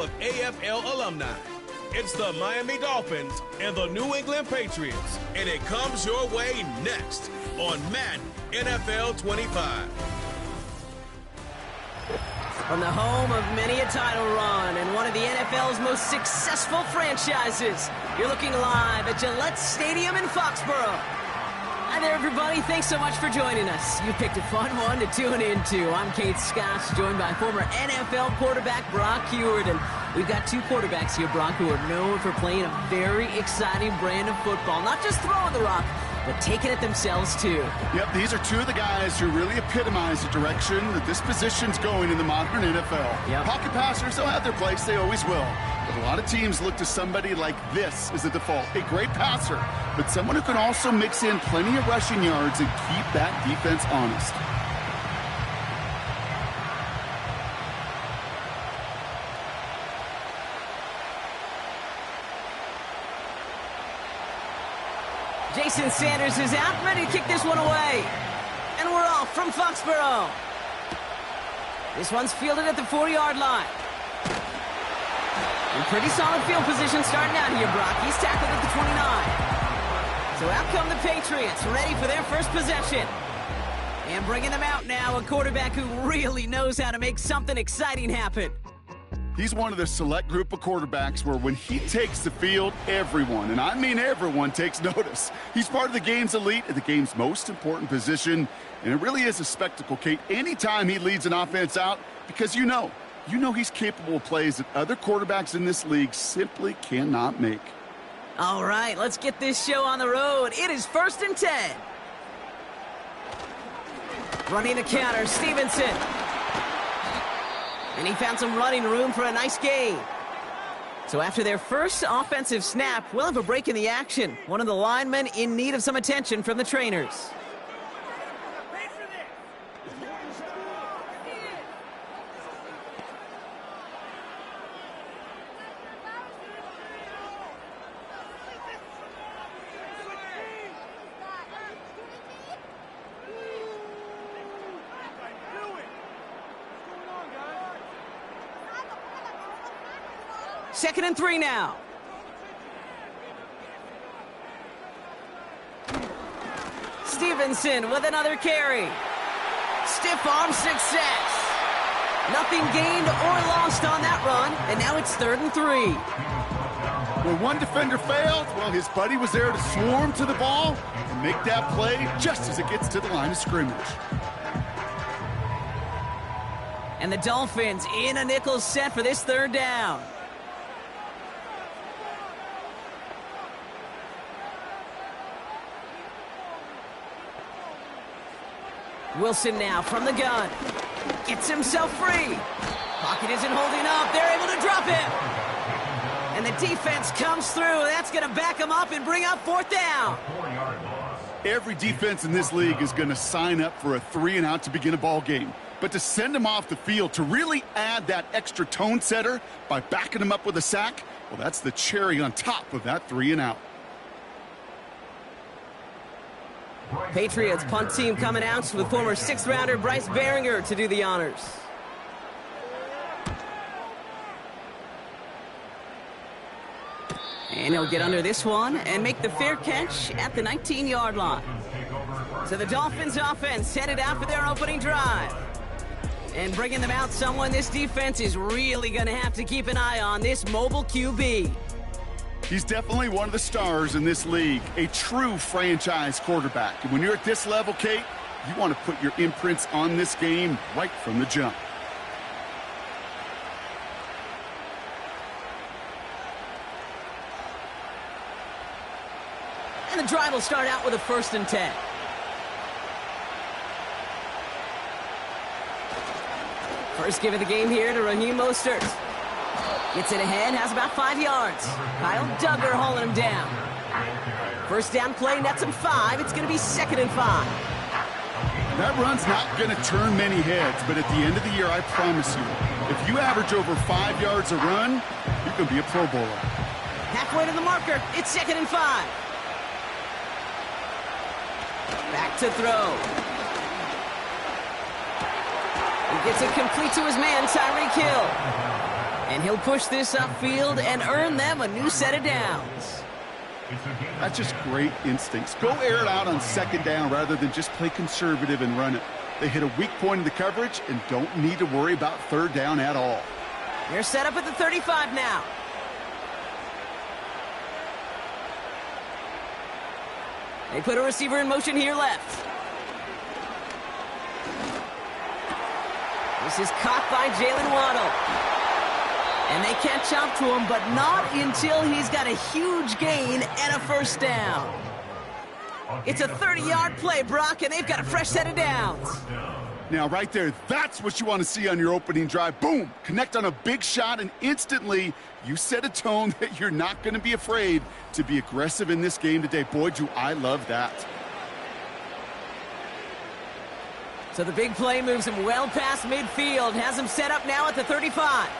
of AFL alumni. It's the Miami Dolphins and the New England Patriots, and it comes your way next on Madden NFL 25. From the home of many a title run and one of the NFL's most successful franchises, you're looking live at Gillette Stadium in Foxborough. Hi there, everybody. Thanks so much for joining us. You picked a fun one to tune into. I'm Kate Scott, joined by former NFL quarterback Brock Huard. And we've got two quarterbacks here, Brock, who are known for playing a very exciting brand of football. Not just throwing the rock, but taking it themselves, too. Yep, these are two of the guys who really epitomize the direction that this position's going in the modern NFL. Yep. Pocket passers, they'll have their place. They always will. But a lot of teams look to somebody like this as a default. A great passer, but someone who can also mix in plenty of rushing yards and keep that defense honest. Jason Sanders is out, ready to kick this one away. And we're off from Foxborough. This one's fielded at the 4-yard line. In pretty solid field position starting out here, Brock. He's tackled at the 29. So out come the Patriots, ready for their first possession. And bringing them out now, a quarterback who really knows how to make something exciting happen. He's one of the select group of quarterbacks where when he takes the field, everyone, and I mean everyone, takes notice. He's part of the game's elite at the game's most important position, and it really is a spectacle, Kate, anytime he leads an offense out, because you know he's capable of plays that other quarterbacks in this league simply cannot make. All right, let's get this show on the road. It is 1st and 10. Running the counter, Stevenson. And he found some running room for a nice gain. So after their first offensive snap, we'll have a break in the action. One of the linemen in need of some attention from the trainers. Second and 3 now. Stevenson with another carry. Stiff arm success. Nothing gained or lost on that run, and now it's 3rd and 3. When one defender failed, well, his buddy was there to swarm to the ball and make that play just as it gets to the line of scrimmage. And the Dolphins in a nickel set for this 3rd down. Wilson now from the gun. Gets himself free. Pocket isn't holding up. They're able to drop him. And the defense comes through. That's going to back him up and bring up 4th down. Every defense in this league is going to sign up for a 3-and-out to begin a ball game. But to send him off the field, to really add that extra tone setter by backing him up with a sack, well, that's the cherry on top of that 3-and-out. Patriots punt team coming out with former 6th-rounder Bryce Behringer to do the honors. And he'll get under this one and make the fair catch at the 19-yard line. So the Dolphins offense headed out for their opening drive. And bringing them out someone this defense is really going to have to keep an eye on, this mobile QB. He's definitely one of the stars in this league, a true franchise quarterback. And when you're at this level, Kate, you want to put your imprints on this game right from the jump. And the drive will start out with a 1st and 10. First give of the game here to Raheem Mostert. Gets it ahead, has about 5 yards. Kyle Duggar hauling him down. First down play, nets him 5. It's going to be 2nd and 5. That run's not going to turn many heads, but at the end of the year, I promise you, if you average over 5 yards a run, you're going to be a Pro Bowler. Halfway to the marker, it's 2nd and 5. Back to throw. He gets it complete to his man, Tyreek Hill. And he'll push this upfield and earn them a new set of downs. That's just great instincts. Go air it out on second down rather than just play conservative and run it. They hit a weak point in the coverage and don't need to worry about third down at all. They're set up at the 35 now. They put a receiver in motion here left. This is caught by Jalen Waddle. And they catch up to him, but not until he's got a huge gain and a first down. It's a 30-yard play, Brock, and they've got a fresh set of downs. Now, right there, that's what you want to see on your opening drive. Boom! Connect on a big shot, and instantly you set a tone that you're not going to be afraid to be aggressive in this game today. Boy, do I love that. So the big play moves him well past midfield, has him set up now at the 35.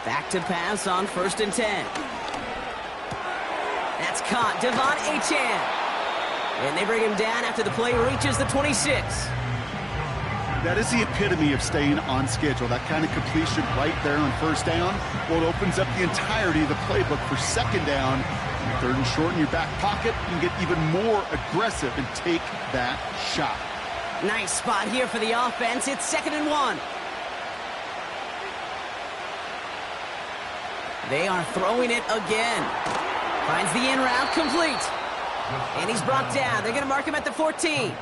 Back to pass on 1st and 10. That's caught. Devon Achane. And they bring him down after the play reaches the 26. That is the epitome of staying on schedule. That kind of completion right there on first down. Well, it opens up the entirety of the playbook for second down. Third and short in your back pocket, you can get even more aggressive and take that shot. Nice spot here for the offense. It's 2nd and 1. They are throwing it again. Finds the in route complete. And he's brought down. They're going to mark him at the 14.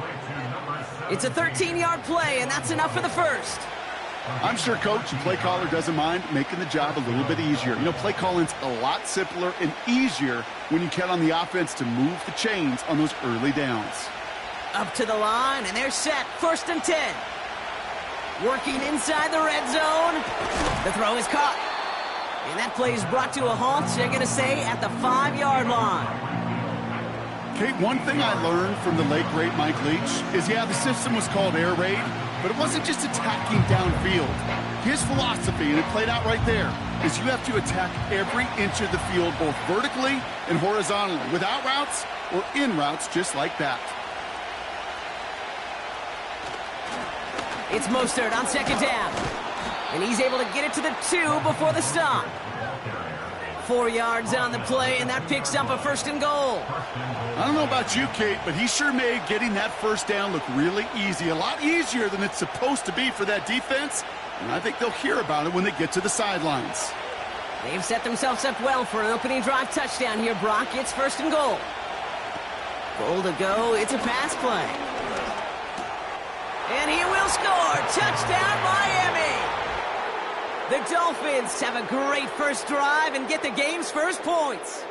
It's a 13-yard play, and that's enough for the first. I'm sure coach and play caller doesn't mind making the job a little bit easier. You know, play calling's a lot simpler and easier when you count on the offense to move the chains on those early downs. Up to the line, and they're set. 1st and 10. Working inside the red zone. The throw is caught. And that play is brought to a halt, they're going to say, at the 5-yard line. Kate, one thing I learned from the late, great Mike Leach is, yeah, the system was called air raid, but it wasn't just attacking downfield. His philosophy, and it played out right there, is you have to attack every inch of the field, both vertically and horizontally, without routes or in routes just like that. It's Mostert on 2nd down. And he's able to get it to the 2 before the stop. 4 yards on the play, and that picks up a 1st and goal. I don't know about you, Kate, but he sure made getting that first down look really easy. A lot easier than it's supposed to be for that defense. And I think they'll hear about it when they get to the sidelines. They've set themselves up well for an opening drive touchdown here, Brock. It's 1st and goal. Goal to go. It's a pass play. And he will score. Touchdown, Miami. The Dolphins have a great first drive and get the game's first points.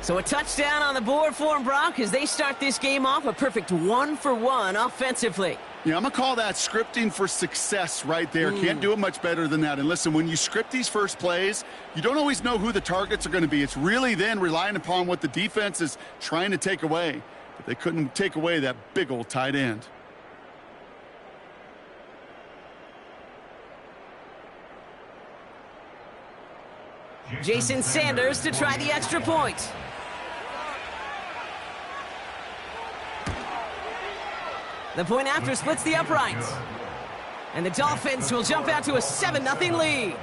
So a touchdown on the board for them, Brock, as they start this game off a perfect 1-for-1 offensively. Yeah, I'm going to call that scripting for success right there. Can't do it much better than that. And listen, when you script these first plays, you don't always know who the targets are going to be. It's really then relying upon what the defense is trying to take away. But they couldn't take away that big old tight end. Jason Sanders to try the extra point. The point after splits the uprights. And the Dolphins will jump out to a 7-0 lead.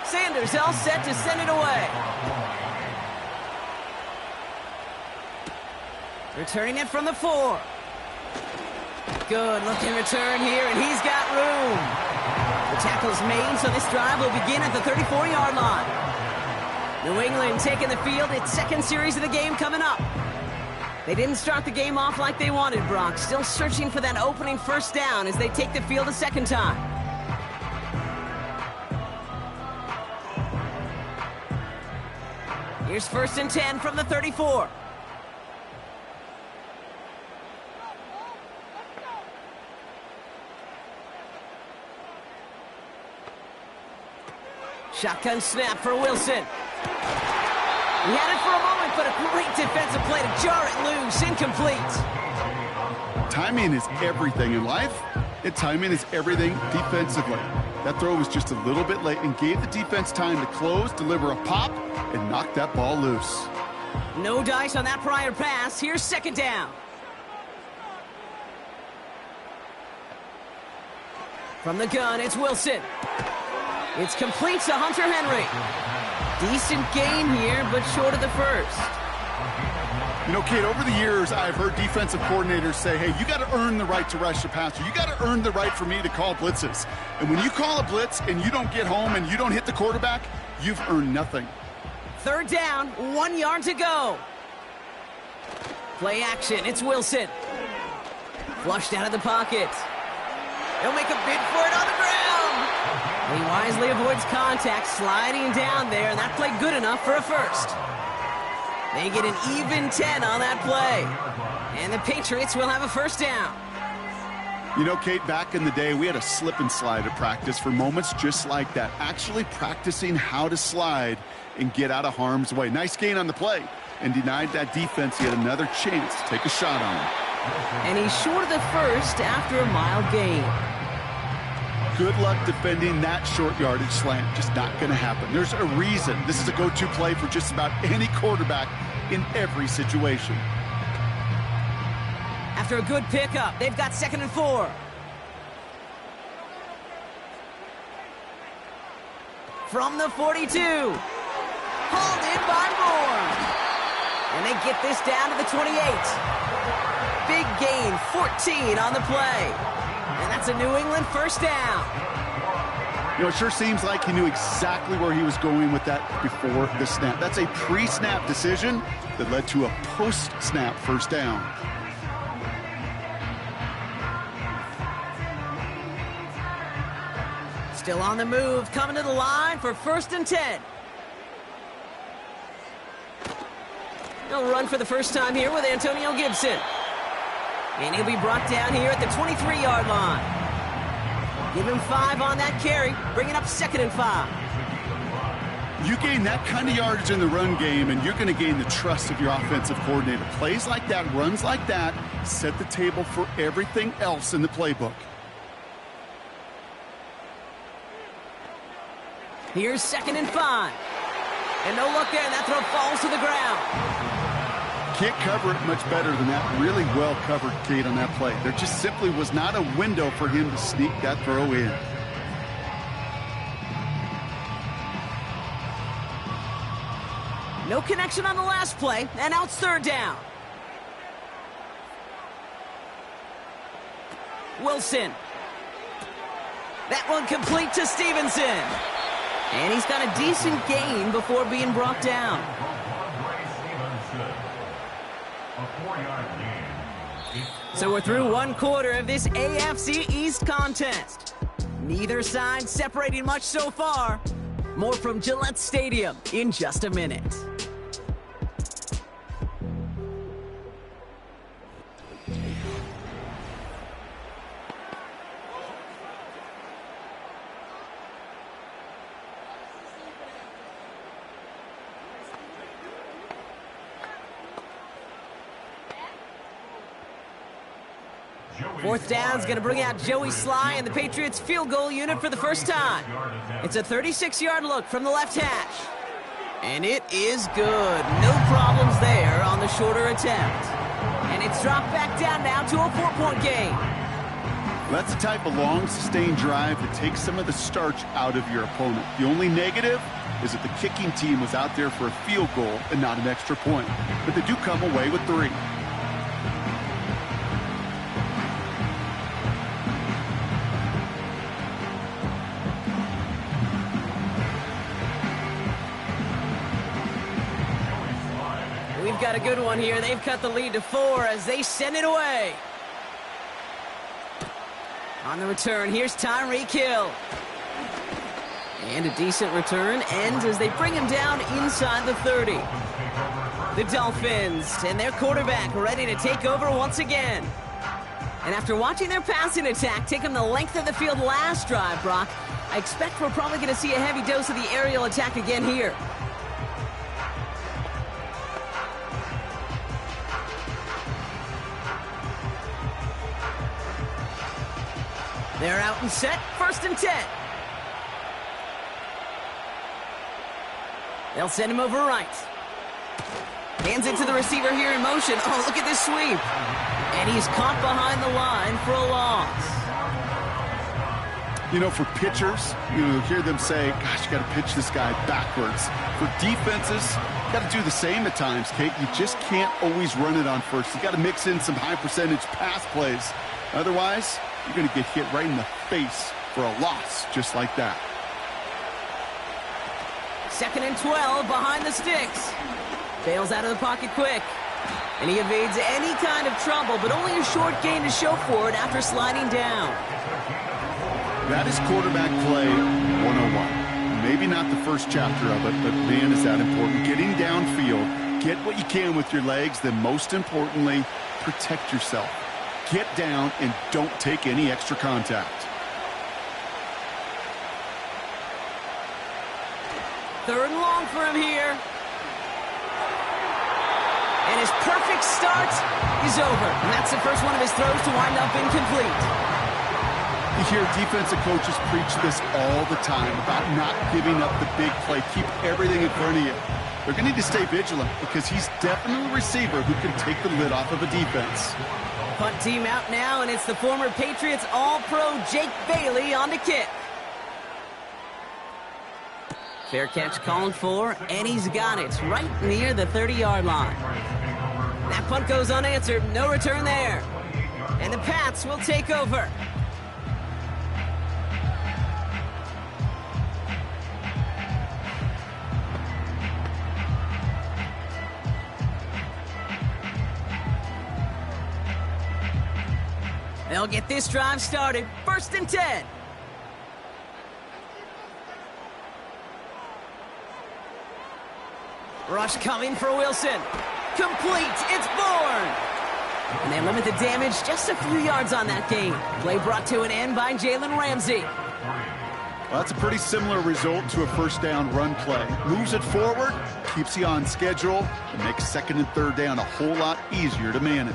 Sanders all set to send it away. Returning it from the 4. Good looking return here, and he's got room. The tackle's made, so this drive will begin at the 34-yard line. New England taking the field. Its 2nd series of the game coming up. They didn't start the game off like they wanted, Brock. Still searching for that opening first down as they take the field a 2nd time. Here's 1st and 10 from the 34. Shotgun snap for Wilson. He had it for a moment but a great defensive play to jar it loose. Incomplete. Timing is everything in life, and timing is everything defensively. That throw was just a little bit late and gave the defense time to close, deliver a pop, and knock that ball loose. No dice on that prior pass. Here's second down. From the gun, it's Wilson. It's complete to Hunter Henry. Decent gain here, but short of the first. You know, Kate, over the years, I've heard defensive coordinators say, hey, you got to earn the right to rush the passer. You got to earn the right for me to call blitzes. And when you call a blitz and you don't get home and you don't hit the quarterback, you've earned nothing. Third down, 1 yard to go. Play action, it's Wilson. Flushed out of the pocket. He'll make a bid for it on the ground. He wisely avoids contact, sliding down there, and that played good enough for a first. They get an even 10 on that play. And the Patriots will have a first down. You know, Kate, back in the day, we had a slip and slide at practice for moments just like that. Actually practicing how to slide and get out of harm's way. Nice gain on the play, and denied that defense yet another chance to take a shot on him. And he's short of the first after a mild gain. Good luck defending that short yardage slant. Just not going to happen. There's a reason this is a go-to play for just about any quarterback in every situation. After a good pickup, they've got 2nd and 4. From the 42. Hauled in by Moore. And they get this down to the 28. Big gain, 14 on the play. And that's a New England first down. You know, it sure seems like he knew exactly where he was going with that before the snap. That's a pre-snap decision that led to a post-snap first down. Still on the move, coming to the line for 1st and 10. He'll run for the first time here with Antonio Gibson. And he'll be brought down here at the 23-yard line. Give him 5 on that carry, bringing up 2nd and 5. You gain that kind of yardage in the run game, and you're going to gain the trust of your offensive coordinator. Plays like that, runs like that, set the table for everything else in the playbook. Here's 2nd and 5. And no look there, and that throw falls to the ground. Can't cover it much better than that. Really well covered, Kate, on that play. There just simply was not a window for him to sneak that throw in. No connection on the last play, and now it's 3rd down. Wilson. That one complete to Stevenson. And he's got a decent gain before being brought down. So we're through 1 quarter of this AFC East contest. Neither side separating much so far. More from Gillette Stadium in just a minute. Fourth down's going to bring out Joey Sly and the Patriots field goal unit for the first time. It's a 36-yard look from the left hash. And it is good. No problems there on the shorter attempt. And it's dropped back down now to a 4-point game. That's the type of long, sustained drive that takes some of the starch out of your opponent. The only negative is that the kicking team was out there for a field goal and not an extra point. But they do come away with 3. We've got a good one here. They've cut the lead to 4 as they send it away. On the return, here's Tyreek Hill. And a decent return ends as they bring him down inside the 30. The Dolphins and their quarterback ready to take over once again. And after watching their passing attack take them the length of the field last drive, Brock, I expect we're probably going to see a heavy dose of the aerial attack again here. They're out and set, 1st and 10. They'll send him over right. Hands it to the receiver here in motion. Oh, look at this sweep. And he's caught behind the line for a loss. You know, for pitchers, you hear them say, gosh, you got to pitch this guy backwards. For defenses, you got to do the same at times, Kate. You just can't always run it on first. You got to mix in some high-percentage pass plays. Otherwise, you're going to get hit right in the face for a loss just like that. 2nd and 12 behind the sticks. Bails out of the pocket quick. And he evades any kind of trouble, but only a short gain to show for it after sliding down. That is quarterback play 101. Maybe not the first chapter of it, but man, is that important. Getting downfield, get what you can with your legs, then most importantly, protect yourself. Get down and don't take any extra contact. 3rd and long for him here. And his perfect start is over. And that's the first one of his throws to wind up incomplete. You hear defensive coaches preach this all the time about not giving up the big play. Keep everything in front of you. They're going to need to stay vigilant because he's definitely a receiver who can take the lid off of a defense. Punt team out now, and it's the former Patriots All-Pro Jake Bailey on the kick. Fair catch called for, and he's got it right near the 30-yard line. That punt goes unanswered, no return there. And the Pats will take over. They'll get this drive started, 1st and 10. Rush coming for Wilson. Complete. It's Bourne. And they limit the damage just a few yards on that game. Play brought to an end by Jalen Ramsey. Well, that's a pretty similar result to a 1st down run play. Moves it forward, keeps you on schedule, and makes 2nd and 3rd down a whole lot easier to manage.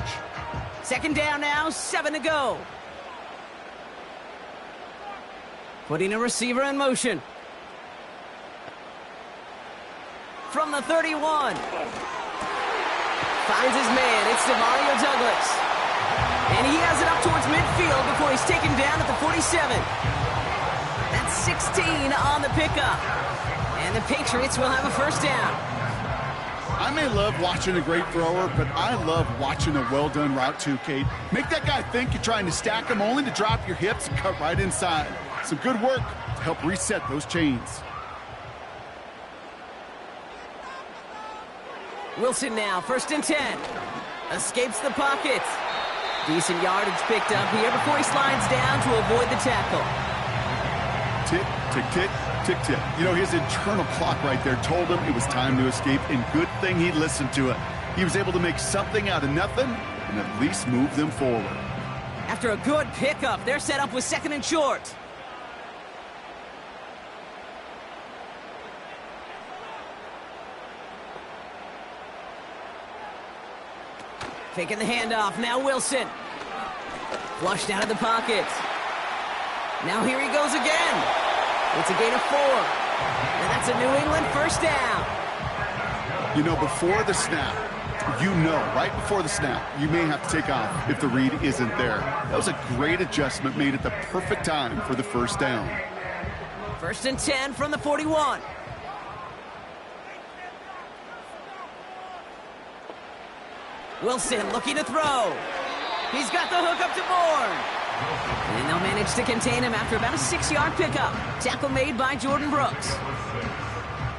2nd down now, 7 to go. Putting a receiver in motion. From the 31. Finds his man. It's Demario Douglas. And he has it up towards midfield before he's taken down at the 47. That's 16 on the pickup. And the Patriots will have a 1st down. I may love watching a great thrower, but I love watching a well-done route too, Kate. Make that guy think you're trying to stack him only to drop your hips and cut right inside. Some good work to help reset those chains. Wilson now, 1st and 10. Escapes the pocket. Decent yardage picked up here before he slides down to avoid the tackle. Tick, tick, tick, tick, tick. You know, his internal clock right there told him it was time to escape, and good thing he listened to it. He was able to make something out of nothing and at least move them forward. After a good pickup, they're set up with 2nd and short. Taking the handoff, now Wilson. Flushed out of the pocket. Now here he goes again. It's a gain of 4. And that's a New England 1st down. You know, before the snap, right before the snap, you may have to take off if the read isn't there. That was a great adjustment made at the perfect time for the 1st down. 1st and 10 from the 41. Wilson looking to throw. He's got the hook up to Bourne. And they'll manage to contain him after about a 6-yard pickup. Tackle made by Jordan Brooks.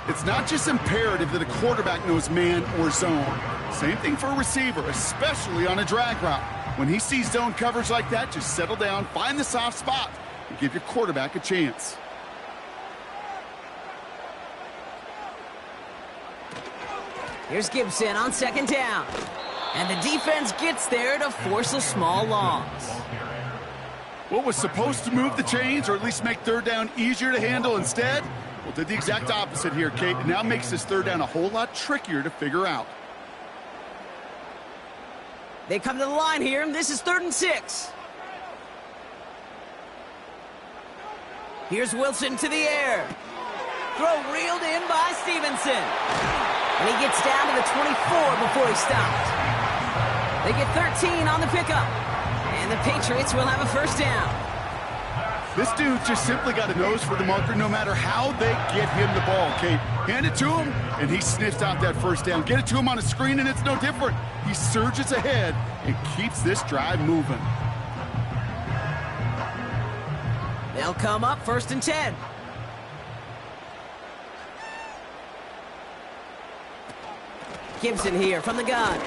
It's not just imperative that a quarterback knows man or zone. Same thing for a receiver, especially on a drag route. When he sees zone coverage like that, just settle down, find the soft spot, and give your quarterback a chance. Here's Gibson on 2nd down. And the defense gets there to force a small loss. What was supposed to move the chains, or at least make 3rd down easier to handle instead? Well, did the exact opposite here, Kate. It now makes this 3rd down a whole lot trickier to figure out. They come to the line here, and this is 3rd and 6. Here's Wilson to the air. Throw reeled in by Stevenson. And he gets down to the 24 before he stops. They get 13 on the pickup. And the Patriots will have a first down. This dude just simply got a nose for the marker no matter how they get him the ball, Kate. Hand it to him, and he sniffs out that first down. Get it to him on a screen, and it's no different. He surges ahead and keeps this drive moving. They'll come up 1st and 10. Gibson here from the gun.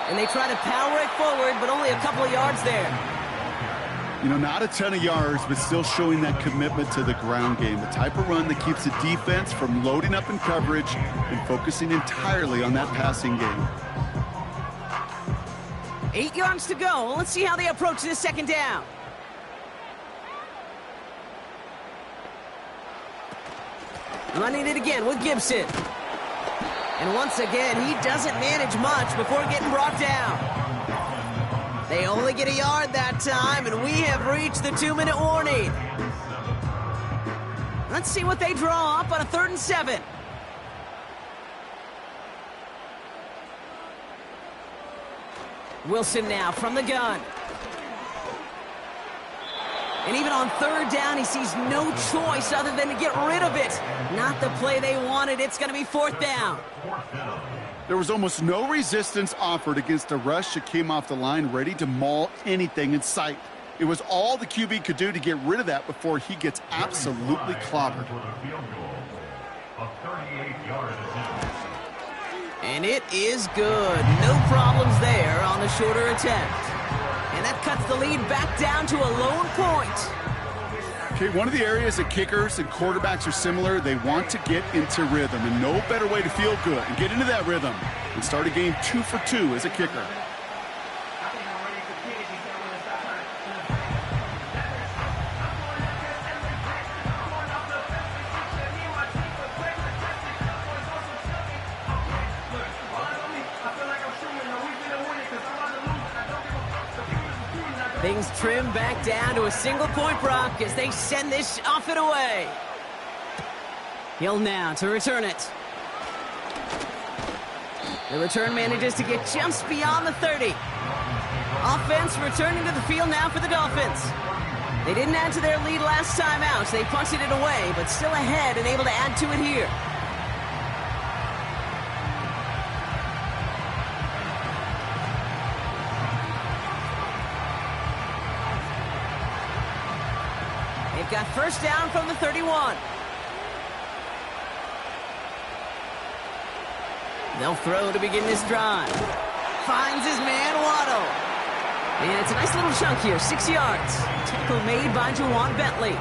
And they try to power it forward, but only a couple of yards there. You know, not a ton of yards, but still showing that commitment to the ground game. The type of run that keeps the defense from loading up in coverage and focusing entirely on that passing game. 8 yards to go. Let's see how they approach this second down. Running it again with Gibson. And once again, he doesn't manage much before getting brought down. They only get a yard that time, and we have reached the 2-minute warning. Let's see what they draw up on a 3rd and 7. Wilson now from the gun. And even on 3rd down, he sees no choice other than to get rid of it. Not the play they wanted. It's going to be 4th down. There was almost no resistance offered against a rush that came off the line ready to maul anything in sight. It was all the QB could do to get rid of that before he gets absolutely clobbered. And it is good. No problems there on the shorter attempt. And that cuts the lead back down to a lone point. Okay, one of the areas that kickers and quarterbacks are similar, they want to get into rhythm, and no better way to feel good and get into that rhythm and start a game 2 for 2 as a kicker. Things trim back down to a single-point Brock as they send this off and away. Hill now to return it. The return manages to get just beyond the 30. Offense returning to the field now for the Dolphins. They didn't add to their lead last time out. They punted it away, but still ahead and able to add to it here. They've got first down from the 31. They'll throw to begin this drive. Finds his man, Waddle. And it's a nice little chunk here, 6 yards. Tackle made by Jawan Bentley.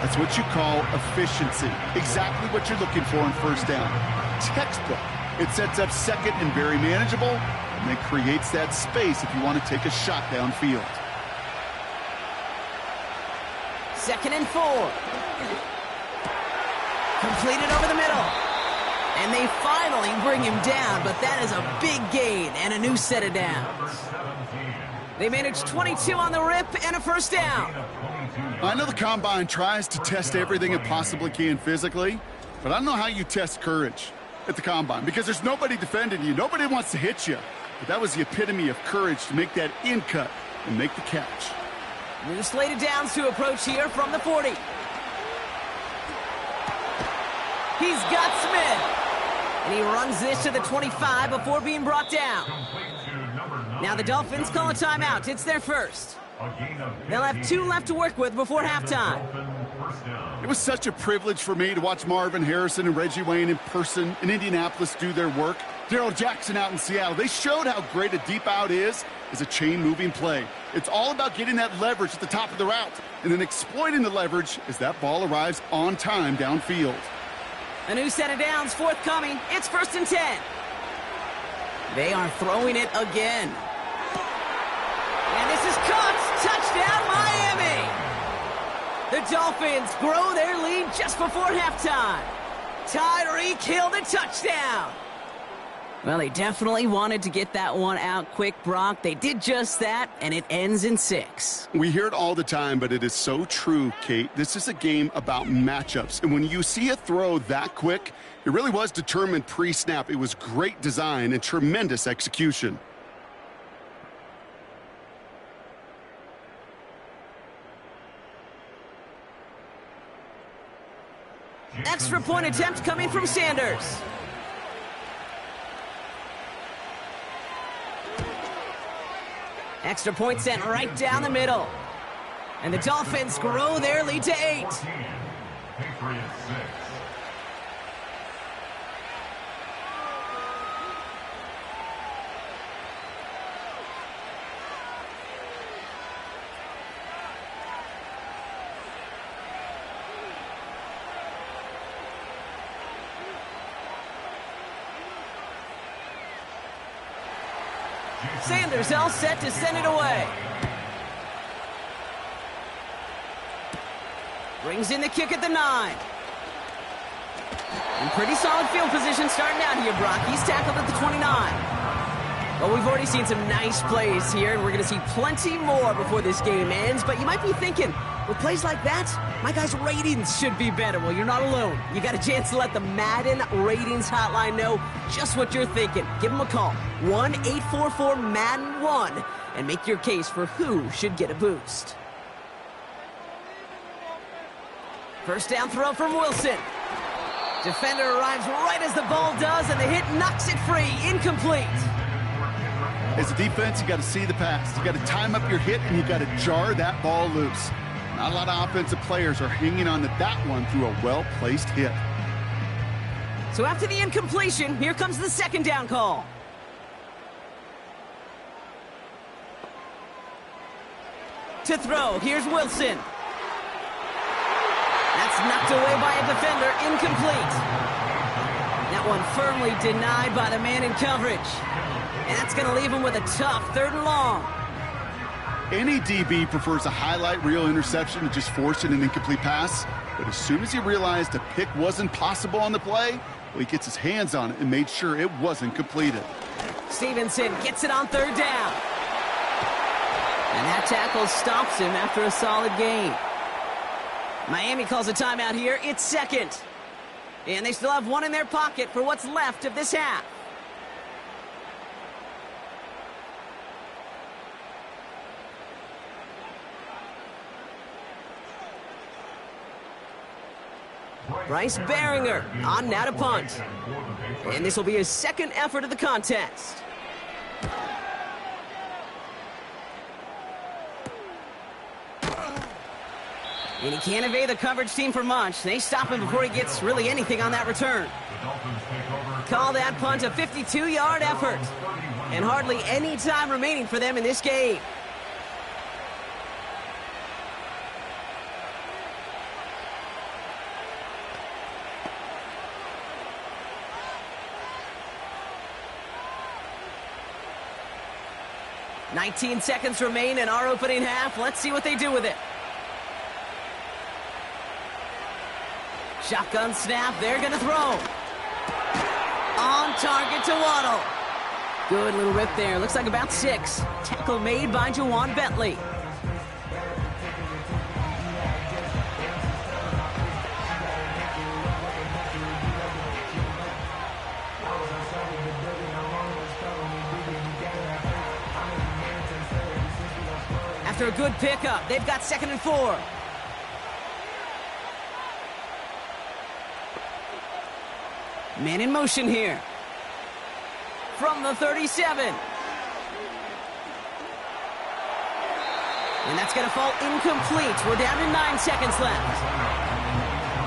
That's what you call efficiency. Exactly what you're looking for in first down. Textbook. It sets up second and very manageable, and then creates that space if you want to take a shot downfield. 2nd and 4. Completed over the middle. And they finally bring him down, but that is a big gain and a new set of downs. They managed 22 on the rip and a first down. I know the Combine tries to test everything it possibly can physically, but I don't know how you test courage at the Combine because there's nobody defending you. Nobody wants to hit you. But that was the epitome of courage to make that in cut and make the catch. New slated downs to approach here from the 40. He's got Smith. And he runs this to the 25 before being brought down. Now the Dolphins call a timeout. It's their first. They'll have 2 left to work with before halftime. It was such a privilege for me to watch Marvin Harrison and Reggie Wayne in person in Indianapolis do their work. Darrell Jackson out in Seattle. They showed how great a deep out is as a chain-moving play. It's all about getting that leverage at the top of the route and then exploiting the leverage as that ball arrives on time downfield. A new set of downs forthcoming. It's 1st and 10. They are throwing it again. And this is caught. Touchdown, Miami. The Dolphins grow their lead just before halftime. Tyreek Hill the touchdown. Well, they definitely wanted to get that one out quick, Brock. They did just that, and it ends in 6. We hear it all the time, but it is so true, Kate. This is a game about matchups. And when you see a throw that quick, it really was determined pre-snap. It was great design and tremendous execution. Extra point attempt coming from Sanders. Extra point sent right down the middle. And the Dolphins grow their lead to 8. Patriots 6. Sanders all set to send it away. Brings in the kick at the 9. And pretty solid field position starting out here, Brock. He's tackled at the 29. Well, we've already seen some nice plays here, and we're going to see plenty more before this game ends. But you might be thinking, with plays like that, my guys' ratings should be better. Well, you're not alone. You got a chance to let the Madden Ratings Hotline know just what you're thinking. Give them a call, 1-844-MADDEN-1, and make your case for who should get a boost. First down throw from Wilson. Defender arrives right as the ball does, and the hit knocks it free. Incomplete. As a defense, you got to see the pass. You got to time up your hit, and you got to jar that ball loose. Not a lot of offensive players are hanging on to that one through a well-placed hit. So after the incompletion, here comes the second down call. To throw, here's Wilson. That's knocked away by a defender, incomplete. That one firmly denied by the man in coverage. And that's going to leave him with a tough 3rd and long. Any DB prefers a highlight reel interception to just forcing an incomplete pass. But as soon as he realized a pick wasn't possible on the play, well, he gets his hands on it and made sure it wasn't completed. Stevenson gets it on 3rd down. And that tackle stops him after a solid gain. Miami calls a timeout here. It's 2nd. And they still have one in their pocket for what's left of this half. Bryce Baringer on now to punt. And this will be his 2nd effort of the contest. And he can't evade the coverage team for much. They stop him before he gets really anything on that return. Call that punt a 52-yard effort. And hardly any time remaining for them in this game. "19 seconds remain in our opening half. Let's see what they do with it. Shotgun snap. They're going to throw. On target to Waddle. Good little rip there. Looks like about 6. Tackle made by Jawan Bentley. After a good pickup, they've got 2nd and 4. Man in motion here. From the 37. And that's going to fall incomplete. We're down to 9 seconds left.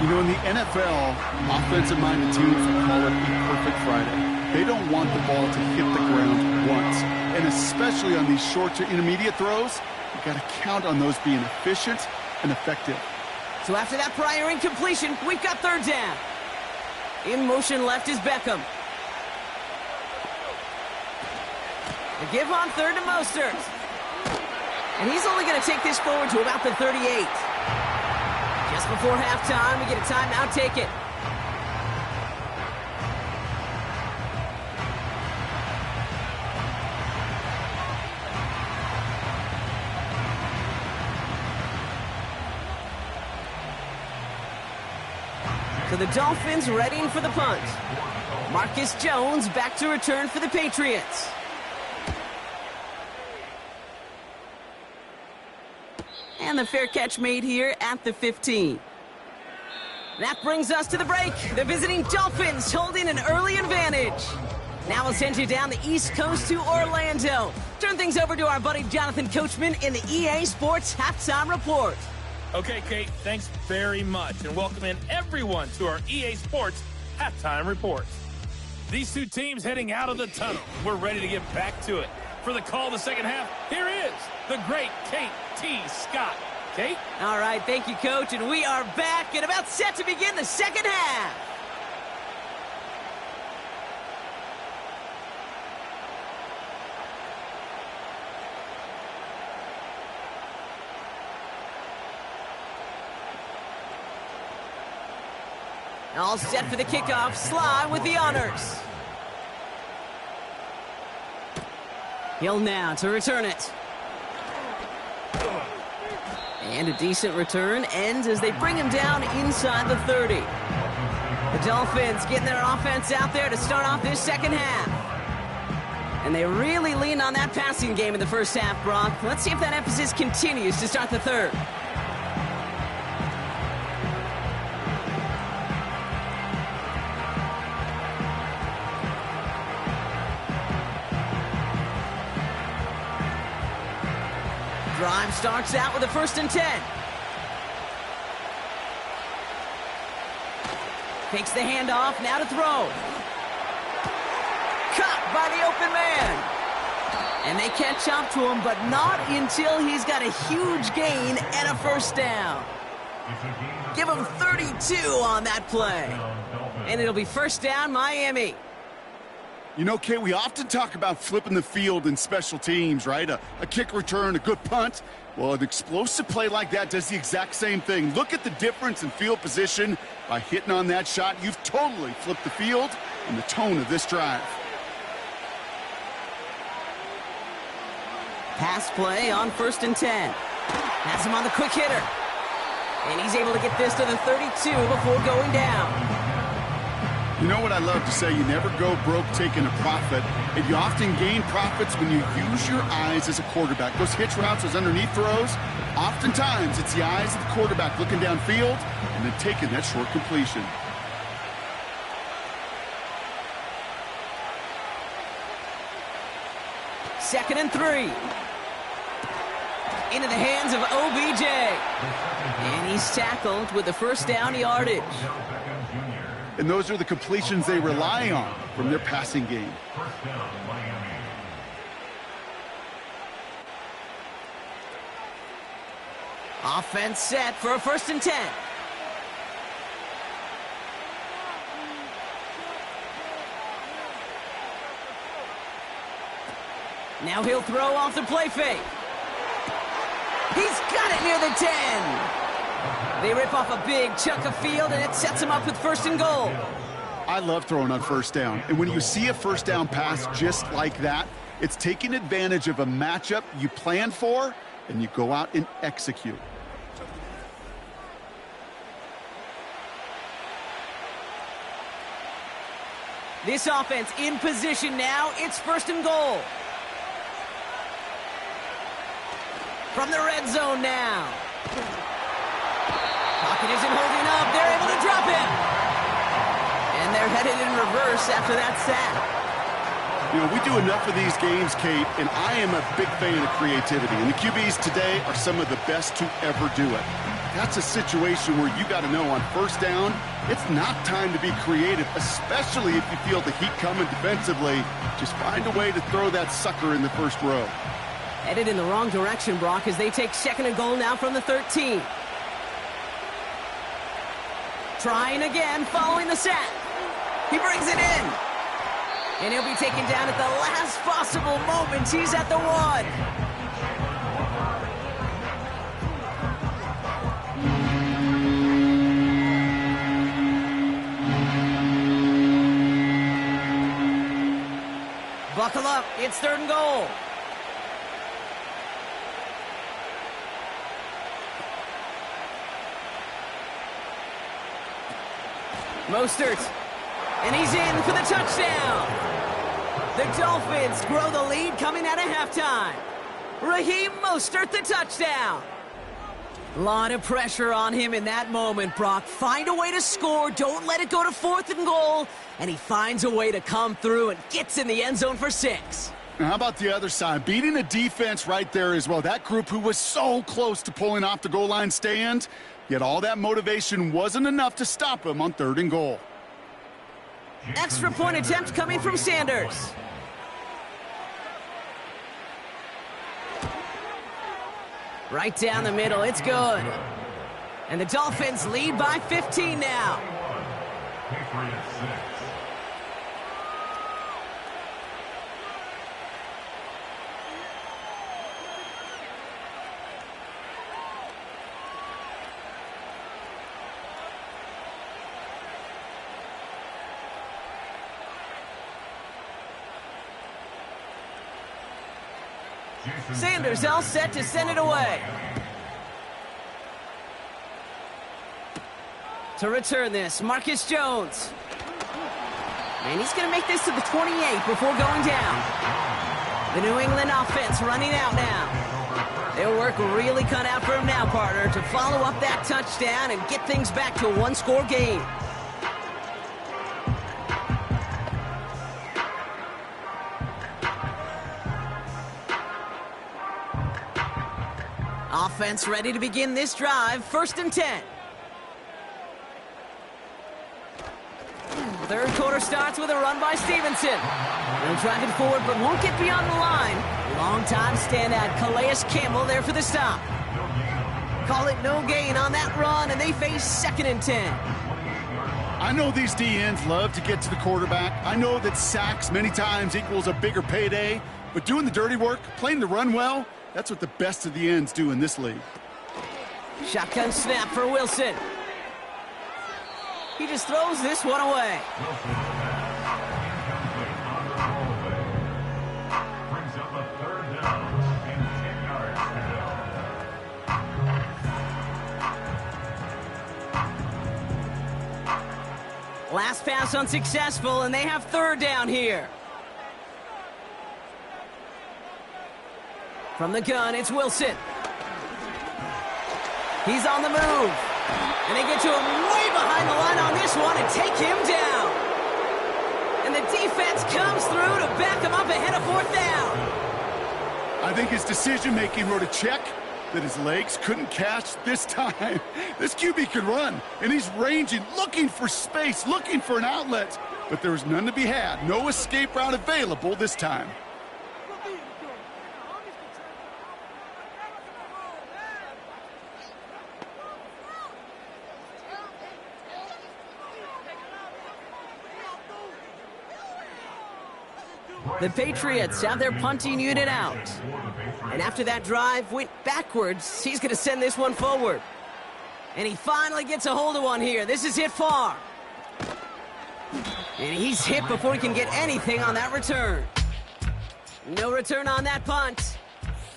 You know, in the NFL, offensive-minded teams will call it a perfect Friday. They don't want the ball to hit the ground once. And especially on these short to intermediate throws, you got to count on those being efficient and effective. So after that prior incompletion, we've got 3rd down. In motion left is Beckham. The give on 3rd to Mostert. And he's only going to take this forward to about the 38. Just before halftime, we get a timeout. Take it. So the Dolphins readying for the punt. Marcus Jones back to return for the Patriots. And the fair catch made here at the 15. That brings us to the break. The visiting Dolphins holding an early advantage. Now we'll send you down the East Coast to Orlando. Turn things over to our buddy Jonathan Coachman in the EA Sports Halftime Report. Okay, Kate, thanks very much, and welcome in everyone to our EA Sports Halftime Report. These two teams heading out of the tunnel. We're ready to get back to it. For the call of the second half, here is the great Kate T. Scott. Kate? All right, thank you, Coach, and we are back and about set to begin the second half. All set for the kickoff. Sly with the honors. Hill now to return it. And a decent return ends as they bring him down inside the 30. The Dolphins getting their offense out there to start off this second half. And they really lean on that passing game in the first half, Brock. Let's see if that emphasis continues to start the third. Drive starts out with a 1st and 10. Takes the handoff, now to throw. Caught by the open man. And they catch up to him, but not until he's got a huge gain and a 1st down. Give him 32 on that play. And it'll be 1st down, Miami. You know, Kay, we often talk about flipping the field in special teams, right? A kick return, a good punt. Well, an explosive play like that does the exact same thing. Look at the difference in field position. By hitting on that shot, you've totally flipped the field and the tone of this drive. Pass play on 1st and 10. Has him on the quick hitter. And he's able to get this to the 32 before going down. You know what I love to say? You never go broke taking a profit. And you often gain profits when you use your eyes as a quarterback. Those hitch routes, those underneath throws, oftentimes it's the eyes of the quarterback looking downfield and then taking that short completion. Second and 3. Into the hands of OBJ. And he's tackled with the 1st down yardage. And those are the completions they rely on from their passing game. Offense set for a 1st and 10. Now he'll throw off the play fake. He's got it near the 10. They rip off a big chunk of field, and it sets him up with 1st and goal. I love throwing on 1st down. And when you see a 1st down pass just like that, it's taking advantage of a matchup you plan for, and you go out and execute. This offense in position now. It's 1st and goal. From the red zone now. Pocket isn't holding up. They're able to drop him. And they're headed in reverse after that sack. You know, we do enough of these games, Kate, and I am a big fan of creativity. And the QBs today are some of the best to ever do it. That's a situation where you got to know on 1st down, it's not time to be creative, especially if you feel the heat coming defensively. Just find a way to throw that sucker in the 1st row. Headed in the wrong direction, Brock, as they take 2nd and goal now from the 13. Trying again, following the sack. He brings it in. And he'll be taken down at the last possible moment. He's at the 1. Buckle up. It's 3rd and goal. Mostert. And he's in for the touchdown. The Dolphins grow the lead coming out of halftime. Raheem Mostert, the touchdown. A lot of pressure on him in that moment, Brock. Find a way to score. Don't let it go to 4th and goal. And he finds a way to come through and gets in the end zone for 6. Now, how about the other side? Beating the defense right there as well. That group who was so close to pulling off the goal line stand, yet all that motivation wasn't enough to stop him on 3rd and goal. Extra point attempt coming from Sanders. Right down the middle, it's good. And the Dolphins lead by 15 now. Patriots 6. Sanders all set to send it away. To return this, Marcus Jones. And he's going to make this to the 28 before going down. The New England offense running out now. Their work really cut out for him now, partner, to follow up that touchdown and get things back to a one-score game. Offense ready to begin this drive. 1st and 10. Third quarter starts with a run by Stevenson. They'll drive it forward, but won't get beyond the line. Long-time standout Calais Campbell there for the stop. Call it no gain on that run, and they face 2nd and 10. I know these DNs love to get to the quarterback. I know that sacks many times equals a bigger payday, but doing the dirty work, playing the run well, that's what the best of the ends do in this league. Shotgun snap for Wilson. He just throws this one away. Brings up a 3rd down and 10 yards. Last pass unsuccessful, and they have 3rd down here. From the gun, it's Wilson. He's on the move. And they get to him way behind the line on this one and take him down. And the defense comes through to back him up ahead of 4th down. I think his decision-making wrote a check that his legs couldn't catch this time. This QB can run, and he's ranging, looking for space, looking for an outlet. But there was none to be had. No escape route available this time. The Patriots have their punting unit out. And after that drive went backwards, he's going to send this one forward. And he finally gets a hold of one here. This is hit far. And he's hit before he can get anything on that return. No return on that punt.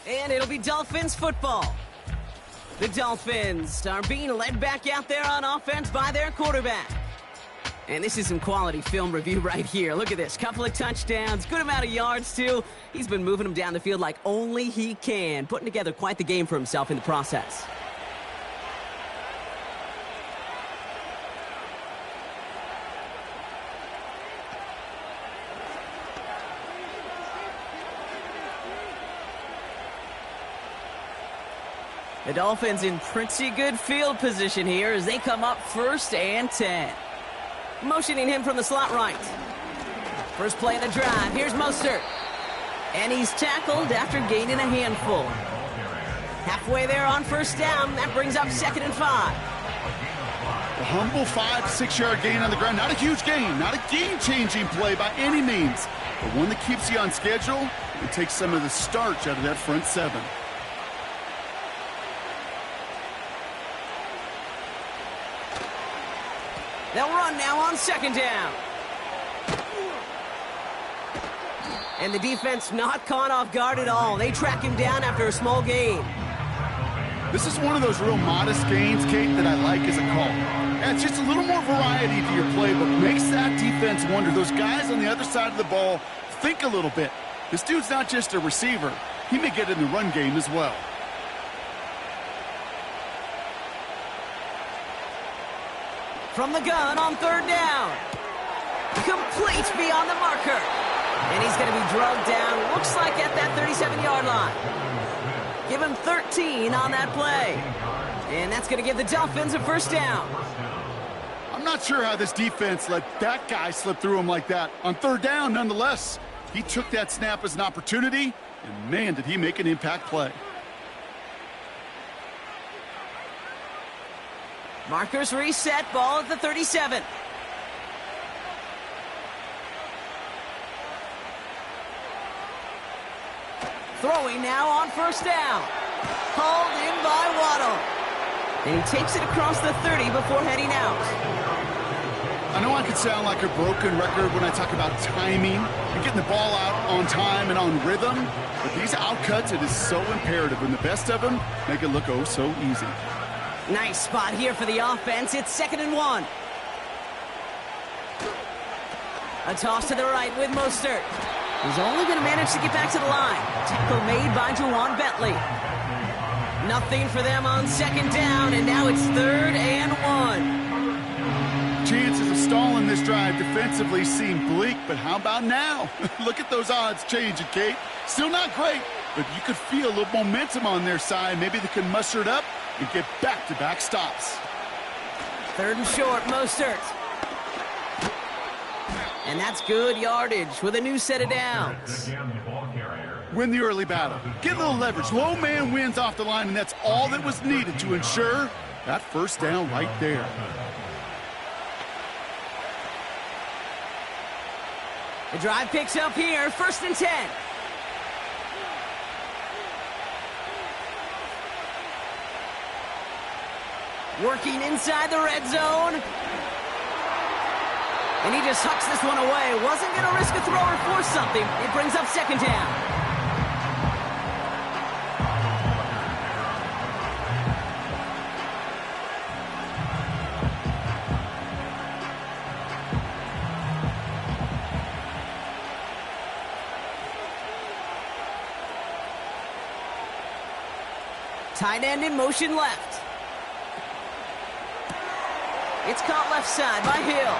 And it'll be Dolphins football. The Dolphins are being led back out there on offense by their quarterback. And this is some quality film review right here. Look at this. Couple of touchdowns. Good amount of yards, too. He's been moving them down the field like only he can. Putting together quite the game for himself in the process. The Dolphins in pretty good field position here as they come up 1st and 10. Motioning him from the slot right. First play of the drive. Here's Mostert. And he's tackled after gaining a handful. Halfway there on 1st down. That brings up 2nd and 5. A humble 5-6 yard gain on the ground. Not a huge gain. Not a game-changing play by any means. But one that keeps you on schedule and takes some of the starch out of that front 7. They'll run now on 2nd down. And the defense not caught off guard at all. They track him down after a small gain. This is one of those real modest gains, Kate, that I like as a call. Yeah, it's just a little more variety to your playbook. Makes that defense wonder. Those guys on the other side of the ball think a little bit. This dude's not just a receiver. He may get in the run game as well. From the gun on third down. Complete beyond the marker. And he's going to be drugged down, looks like at that 37-yard line. Give him 13 on that play. And that's going to give the Dolphins a first down. I'm not sure how this defense let that guy slip through him like that. On third down, nonetheless, he took that snap as an opportunity, and man, did he make an impact play. Markers reset, ball at the 37. Throwing now on first down. Hauled in by Waddle. And he takes it across the 30 before heading out. I know I could sound like a broken record when I talk about timing and getting the ball out on time and on rhythm, but these outcuts, it is so imperative, and the best of them make it look oh so easy. Nice spot here for the offense. It's 2nd and 1. A toss to the right with Mostert. He's only going to manage to get back to the line. Tackle made by Juwan Bentley. Nothing for them on 2nd down, and now it's 3rd and 1. Chances of stalling this drive defensively seem bleak, but how about now? Look at those odds changing, Kate. Still not great, but you could feel a little momentum on their side. Maybe they can muster it up and get back-to-back stops. 3rd and short, Mostert. And that's good yardage with a new set of downs. Win the early battle. Get a little leverage. Low man wins off the line, and that's all that was needed to ensure that first down right there. The drive picks up here, 1st and 10. Working inside the red zone. And he just hucks this one away. Wasn't going to risk a throw or force something. It brings up 2nd down. Tight end in motion left. It's caught left side by Hill.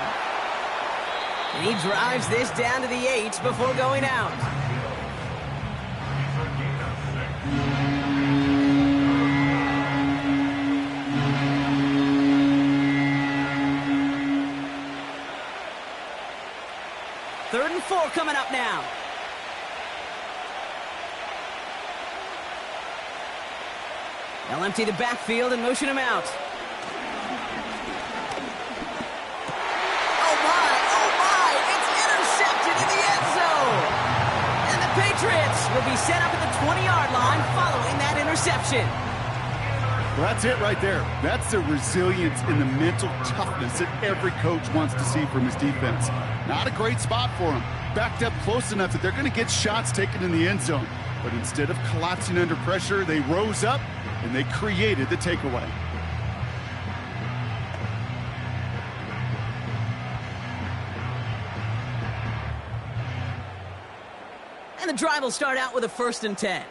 And he drives this down to the 8 before going out. Third and 4 coming up now. They'll empty the backfield and motion him out. Patriots will be set up at the 20-yard line following that interception. Well, that's it right there. That's the resilience and the mental toughness that every coach wants to see from his defense. Not a great spot for him. Backed up close enough that they're going to get shots taken in the end zone. But instead of collapsing under pressure, they rose up and they created the takeaway. And the drive will start out with a 1st and 10.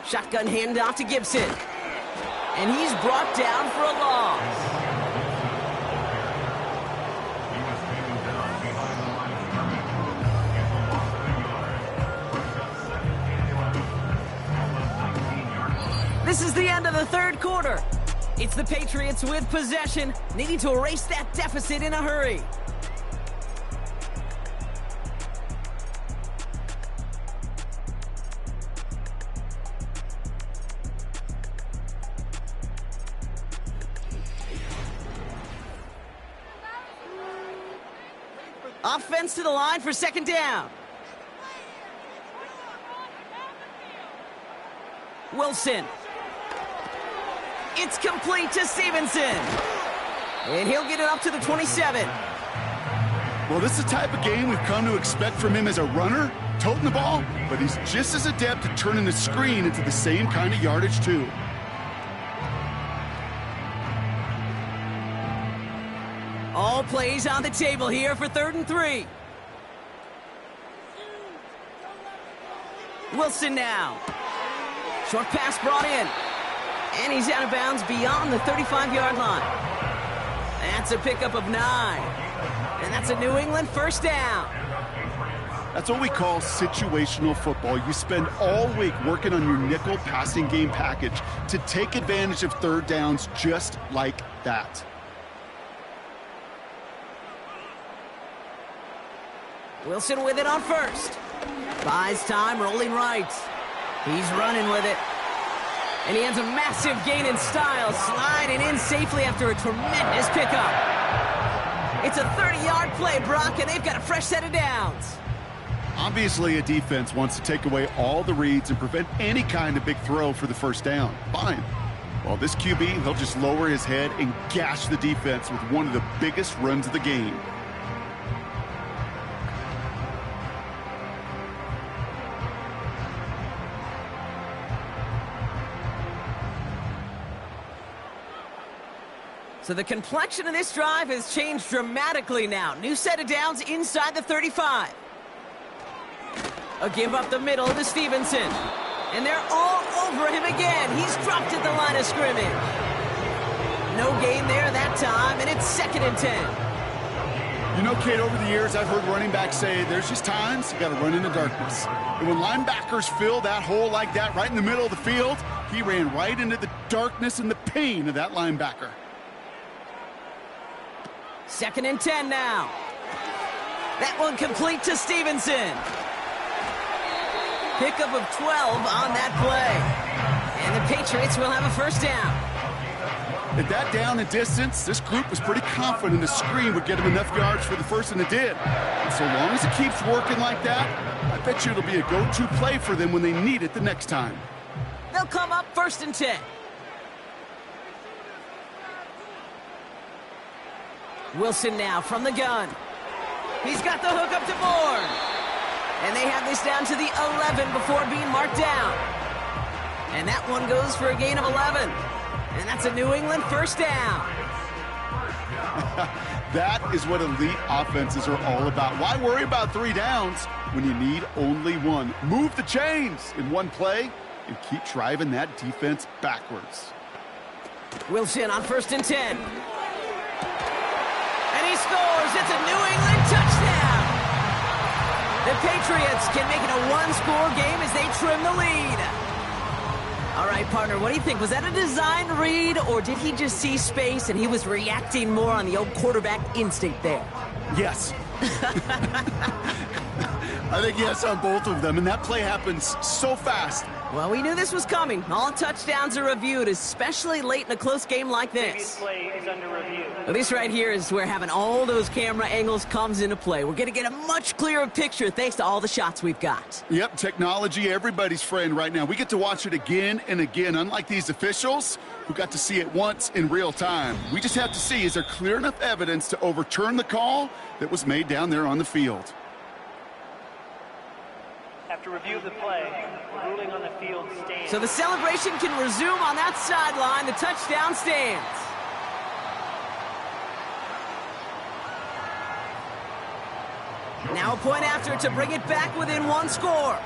Shotgun handoff to Gibson. And he's brought down for a loss. This is the end of the 3rd quarter. It's the Patriots with possession, needing to erase that deficit in a hurry. Offense to the line for 2nd down. Wilson. It's complete to Stevenson. And he'll get it up to the 27. Well, this is the type of game we've come to expect from him as a runner, toting the ball, but he's just as adept at turning the screen into the same kind of yardage, too. All plays on the table here for 3rd and 3. Wilson now. Short pass brought in. And he's out of bounds beyond the 35-yard line. That's a pickup of 9. And that's a New England first down. That's what we call situational football. You spend all week working on your nickel passing game package to take advantage of 3rd downs just like that. Wilson with it on 1st. Buys time, rolling right. He's running with it. And he has a massive gain in style, sliding in safely after a tremendous pickup. It's a 30-yard play, Brock, and they've got a fresh set of downs. Obviously, a defense wants to take away all the reads and prevent any kind of big throw for the first down. Fine. Well, this QB, he'll just lower his head and gash the defense with one of the biggest runs of the game. So the complexion of this drive has changed dramatically now. New set of downs inside the 35. A give up the middle to Stevenson. And they're all over him again. He's dropped at the line of scrimmage. No gain there that time, and it's 2nd and 10. You know, Kate, over the years, I've heard running backs say there's just times you got to run in the darkness. And when linebackers fill that hole like that right in the middle of the field, he ran right into the darkness and the pain of that linebacker. 2nd and 10 now. That one complete to Stevenson. Pickup of 12 on that play. And the Patriots will have a first down. At that down and distance, this group was pretty confident the screen would get him enough yards for the first, and it did. And so long as it keeps working like that, I bet you it'll be a go-to play for them when they need it the next time. They'll come up 1st and 10. Wilson now from the gun. He's got the hook up to Bourne. And they have this down to the 11 before being marked down. And that one goes for a gain of 11. And that's a New England first down. That is what elite offenses are all about. Why worry about 3 downs when you need only 1? Move the chains in one play and keep driving that defense backwards. Wilson on 1st and 10. And he scores. It's a New England touchdown. The Patriots can make it a 1-score game as they trim the lead. All right, partner, what do you think? Was that a design read, or did he just see space and he was reacting more on the old quarterback instinct there? Yes. I think yes on both of them, and that play happens so fast. Well, we knew this was coming. All touchdowns are reviewed, especially late in a close game like this. Play is under review. Well, this right here is where having all those camera angles comes into play. We're going to get a much clearer picture thanks to all the shots we've got. Yep, technology, everybody's friend right now. We get to watch it again and again, unlike these officials who got to see it once in real time. We just have to see, is there clear enough evidence to overturn the call that was made down there on the field? After review of the play, the ruling on the field stands. So the celebration can resume on that sideline. The touchdown stands. Now a point after to bring it back within 1 score.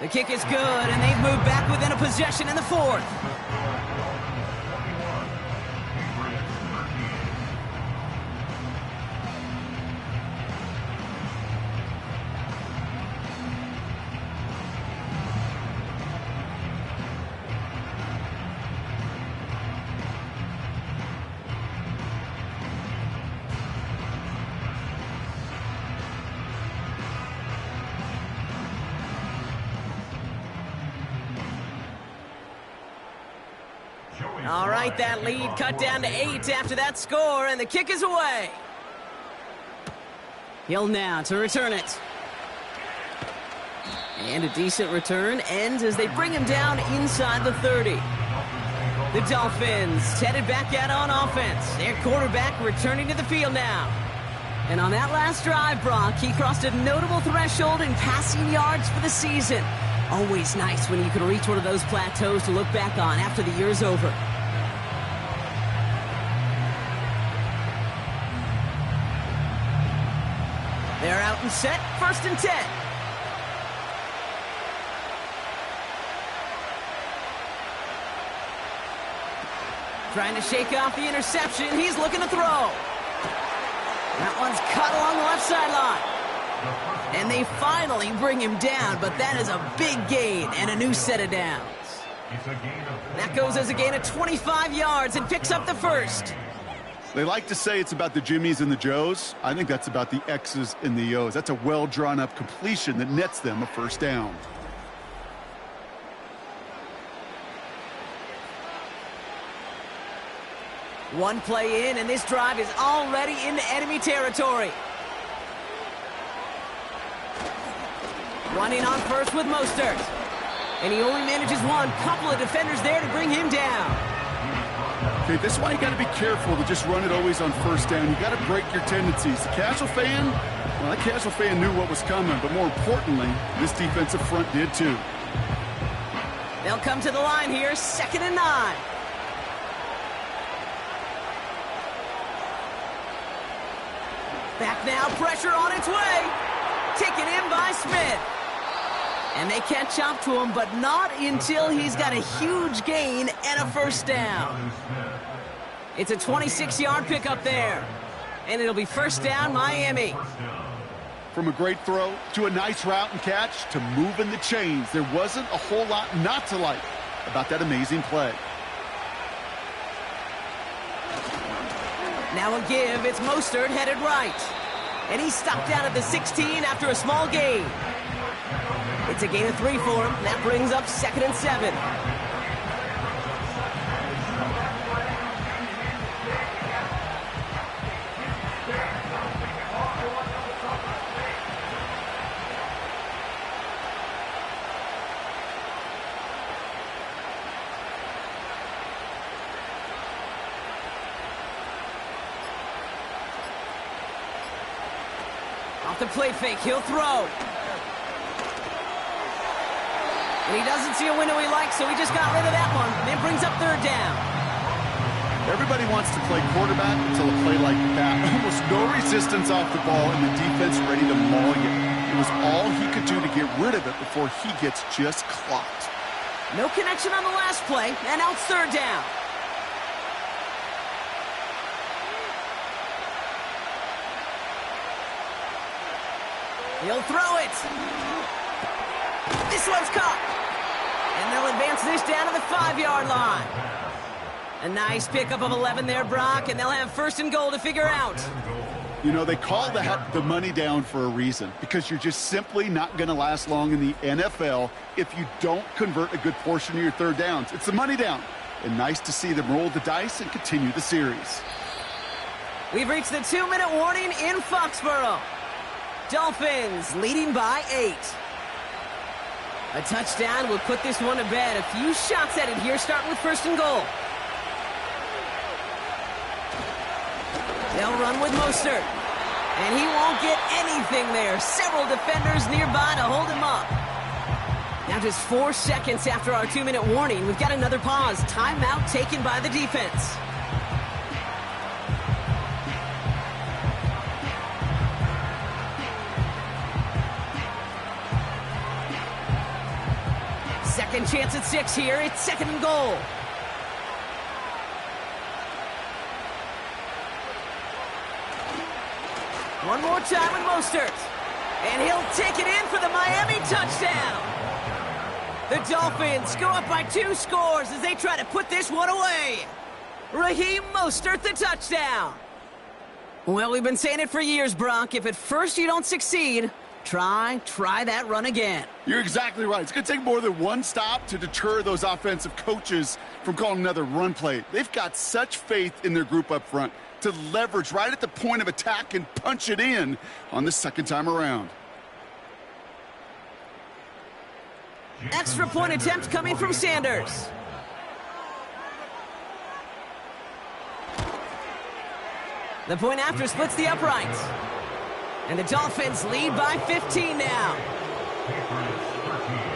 The kick is good, and they've moved back within a possession in the 4th. All right, that lead cut down to 8 after that score, and the kick is away. Hill now to return it. And a decent return ends as they bring him down inside the 30. The Dolphins headed back out on offense. Their quarterback returning to the field now. And on that last drive, Brock, he crossed a notable threshold in passing yards for the season. Always nice when you can reach one of those plateaus to look back on after the year's over. They're out and set, 1st and 10. Trying to shake off the interception. He's looking to throw. That one's cut along the left sideline. And they finally bring him down, but that is a big gain and a new set of downs. That goes as a gain of 25 yards and picks up the first. They like to say it's about the Jimmies and the Joes. I think that's about the X's and the O's. That's a well-drawn-up completion that nets them a first down. One play in, and this drive is already into enemy territory. Running on first with Mostert. And he only manages one. Couple of defenders there to bring him down. Okay, this is why you got to be careful to just run it always on first down. You got to break your tendencies. The casual fan, well, that casual fan knew what was coming, but more importantly, this defensive front did too. They'll come to the line here, 2nd and 9. Back now, pressure on its way. Taken in by Smith. And they catch up to him, but not until he's got a huge gain and a first down. It's a 26-yard pickup there. And it'll be first down, Miami. From a great throw to a nice route and catch to moving the chains, there wasn't a whole lot not to like about that amazing play. Now a give, it's Mostert headed right. And he's stopped out at the 16 after a small gain. It's a gain of 3 for him. That brings up 2nd and 7. Off the play fake, he'll throw. And he doesn't see a window he likes, so he just got rid of that one. And it brings up 3rd down. Everybody wants to play quarterback until a play like that. Almost no resistance off the ball and the defense ready to maul you. It was all he could do to get rid of it before he gets just clocked. No connection on the last play, and now it's 3rd down. He'll throw it. This one's caught. And they'll advance this down to the 5-yard line. A nice pickup of 11 there, Brock, and they'll have 1st and goal to figure out. You know, they call that the money down for a reason, because you're just simply not going to last long in the NFL if you don't convert a good portion of your 3rd downs. It's the money down. And nice to see them roll the dice and continue the series. We've reached the 2-minute warning in Foxborough. Dolphins leading by 8. A touchdown will put this one to bed. A few shots at it here, starting with 1st and goal. They'll run with Mostert. And he won't get anything there. Several defenders nearby to hold him up. Now just 4 seconds after our 2-minute warning, we've got another pause. Timeout taken by the defense. Second chance at 6 here. It's 2nd and goal. One more time with Mostert. And he'll take it in for the Miami touchdown. The Dolphins go up by 2 scores as they try to put this one away. Raheem Mostert, the touchdown. Well, we've been saying it for years, Brock. If at first you don't succeed, try that run again. You're exactly right. It's going to take more than one stop to deter those offensive coaches from calling another run play. They've got such faith in their group up front to leverage right at the point of attack and punch it in on the 2nd time around. Extra point attempt coming from Sanders. The point after splits the uprights. And the Dolphins lead by 15 now. Patriots 13.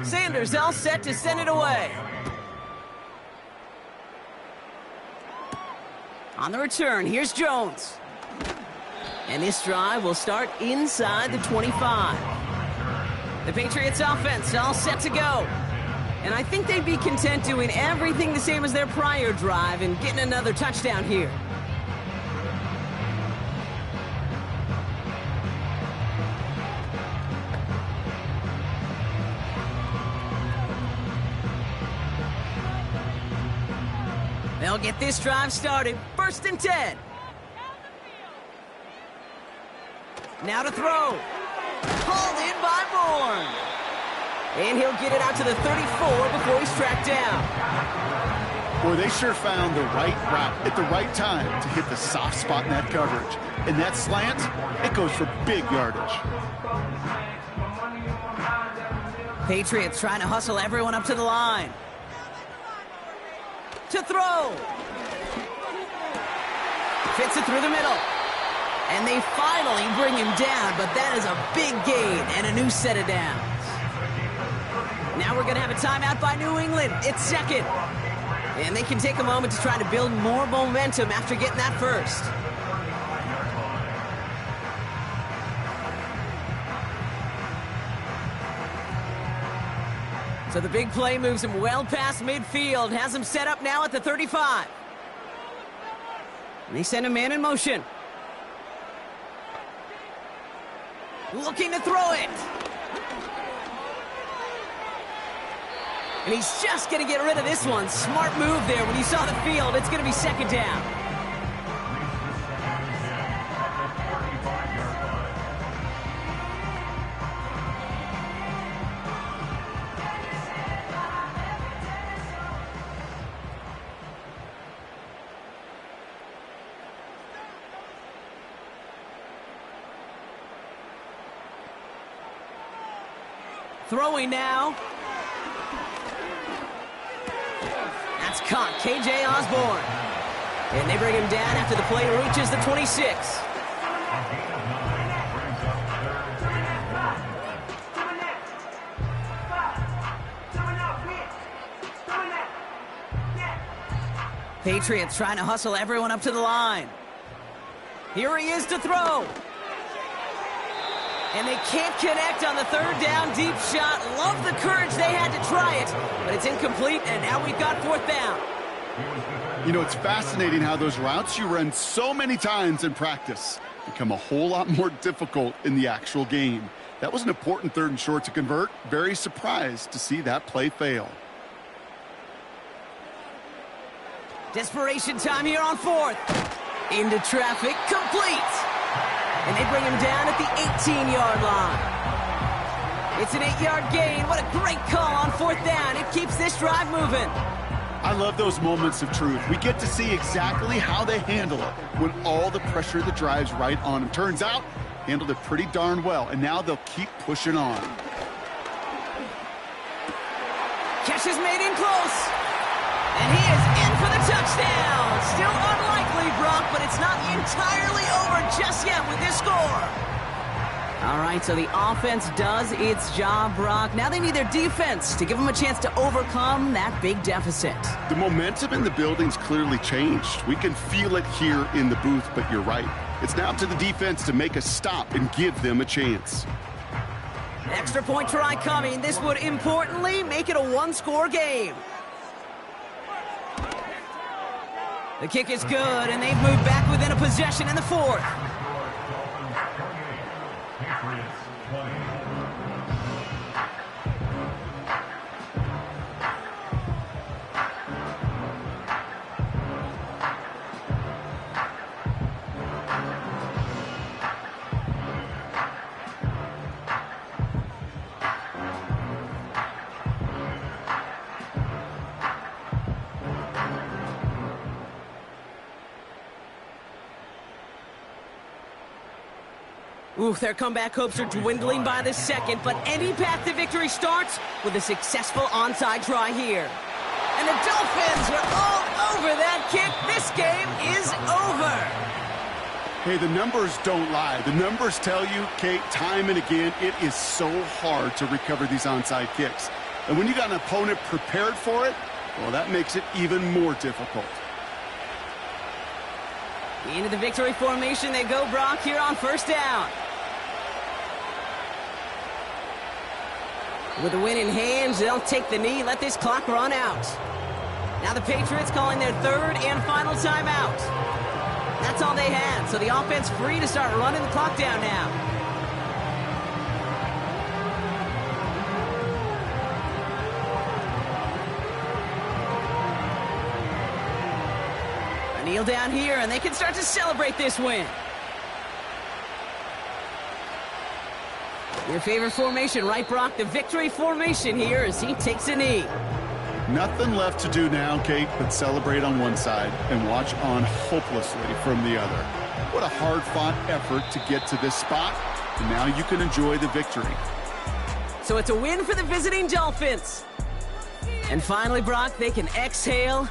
Sanders all set to send it away. On the return, here's Jones. And this drive will start inside the 25. The Patriots offense all set to go. And I think they'd be content doing everything the same as their prior drive and getting another touchdown here. They'll get this drive started. 1st and 10. Now to throw. Hauled in by Bourne. And he'll get it out to the 34 before he's tracked down. Boy, they sure found the right route at the right time to hit the soft spot in that coverage. And that slant, it goes for big yardage. Patriots trying to hustle everyone up to the line. To throw. Fits it through the middle. And they finally bring him down, but that is a big gain and a new set of downs. Now we're going to have a timeout by New England. It's second. And they can take a moment to try to build more momentum after getting that first. So the big play moves him well past midfield, has him set up now at the 35. And they send a man in motion. Looking to throw it. And he's just going to get rid of this one. Smart move there. When you saw the field, it's going to be 2nd down. Throwing now. That's caught. KJ Osborne. And they bring him down after the play reaches the 26. Patriots trying to hustle everyone up to the line. Here he is to throw. And they can't connect on the 3rd down deep shot. Love the courage they had to try it, but it's incomplete, and now we've got 4th down. You know, it's fascinating how those routes you run so many times in practice become a whole lot more difficult in the actual game. That was an important 3rd and short to convert. Very surprised to see that play fail. Desperation time here on 4th. Into traffic, complete. And they bring him down at the 18-yard line. It's an 8-yard gain. What a great call on 4th down. It keeps this drive moving. I love those moments of truth. We get to see exactly how they handle it when all the pressure that drives right on them. Turns out, handled it pretty darn well, and now they'll keep pushing on. Catch is made in close. And he is in for the touchdown. Still unlikely, Brock, but it's not entirely over just yet with this score. All right, so the offense does its job, Brock. Now they need their defense to give them a chance to overcome that big deficit. The momentum in the building's clearly changed. We can feel it here in the booth, but you're right. It's now up to the defense to make a stop and give them a chance. An extra point try coming. This would importantly make it a 1-score game. The kick is good, and they've moved back within a possession in the 4th. Patriots 20. Ooh, their comeback hopes are dwindling by the second, but any path to victory starts with a successful onside try here. And the Dolphins are all over that kick. This game is over. Hey, the numbers don't lie. The numbers tell you, Kate, time and again, it is so hard to recover these onside kicks. And when you got an opponent prepared for it, well, that makes it even more difficult. Into the victory formation they go, Brock, here on first down. With the win in hand, they'll take the knee, let this clock run out. Now the Patriots calling their third and final timeout. That's all they had, so the offense free to start running the clock down now. A kneel down here, and they can start to celebrate this win. Your favorite formation, right, Brock? The victory formation here as he takes a knee. Nothing left to do now, Kate, but celebrate on one side and watch on hopelessly from the other. What a hard-fought effort to get to this spot, and now you can enjoy the victory. So it's a win for the visiting Dolphins. And finally, Brock, they can exhale